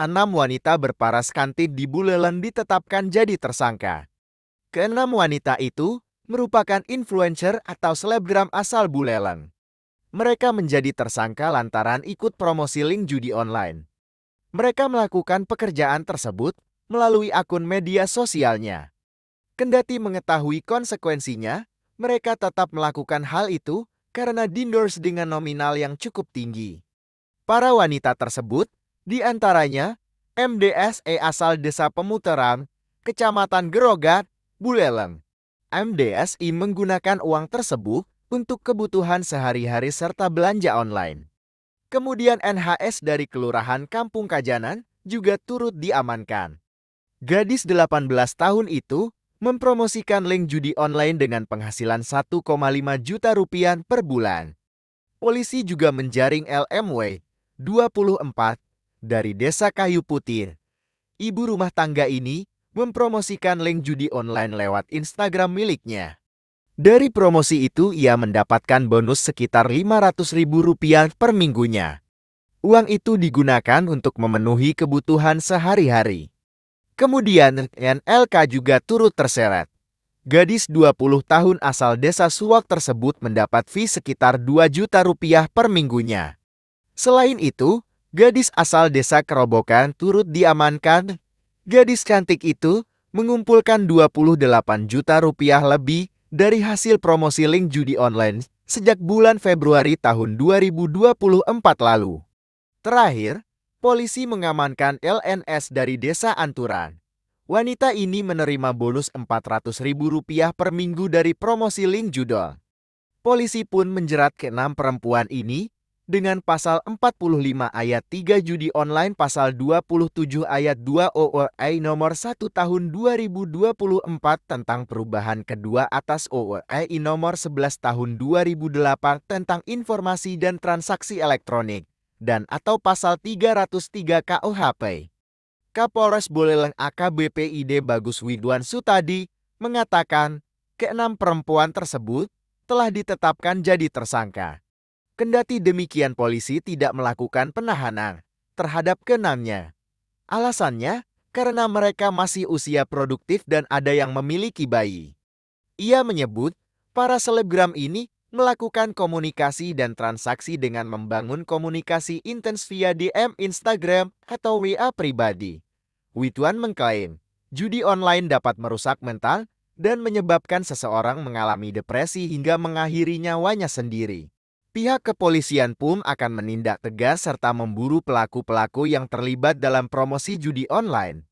6 wanita berparas kantin di Buleleng ditetapkan jadi tersangka. Keenam wanita itu merupakan influencer atau selebgram asal Buleleng. Mereka menjadi tersangka lantaran ikut promosi link judi online. Mereka melakukan pekerjaan tersebut melalui akun media sosialnya. Kendati mengetahui konsekuensinya, mereka tetap melakukan hal itu karena di-endorse dengan nominal yang cukup tinggi. Para wanita tersebut, di antaranya MDSE asal Desa Pemuteran, Kecamatan Gerogat, Buleleng. MDSI menggunakan uang tersebut untuk kebutuhan sehari-hari serta belanja online. Kemudian NHS dari Kelurahan Kampung Kajanan juga turut diamankan. Gadis 18 tahun itu mempromosikan link judi online dengan penghasilan 1,5 juta rupiah per bulan. Polisi juga menjaring LMW, 24, dari Desa Kayu Putih. Ibu rumah tangga ini mempromosikan link judi online lewat Instagram miliknya. Dari promosi itu ia mendapatkan bonus sekitar Rp500.000 per minggunya. Uang itu digunakan untuk memenuhi kebutuhan sehari-hari. Kemudian NLK juga turut terseret. Gadis 20 tahun asal Desa Suwak tersebut mendapat fee sekitar Rp2 juta per minggunya. Selain itu, gadis asal Desa Kerobokan turut diamankan. Gadis cantik itu mengumpulkan Rp28 juta lebih dari hasil promosi link judi online sejak bulan Februari tahun 2024 lalu. Terakhir, polisi mengamankan LNS dari Desa Anturan. Wanita ini menerima bonus Rp400.000 per minggu dari promosi link judol. Polisi pun menjerat ke-6 perempuan ini dengan pasal 45 ayat 3 judi online, pasal 27 ayat 2 OUI nomor 1 tahun 2024 tentang perubahan kedua atas OUI nomor 11 tahun 2008 tentang informasi dan transaksi elektronik, dan atau pasal 303 KUHP. Kapolres Buleleng AKBP ID Bagus Widwan Sutadi mengatakan ke-6 perempuan tersebut telah ditetapkan jadi tersangka. Kendati demikian, polisi tidak melakukan penahanan terhadap ke-6-nya. Alasannya karena mereka masih usia produktif dan ada yang memiliki bayi. Ia menyebut para selebgram ini melakukan komunikasi dan transaksi dengan membangun komunikasi intens via DM Instagram atau WA pribadi. Widwan mengklaim, judi online dapat merusak mental dan menyebabkan seseorang mengalami depresi hingga mengakhiri nyawanya sendiri. Pihak kepolisian pun akan menindak tegas serta memburu pelaku-pelaku yang terlibat dalam promosi judi online.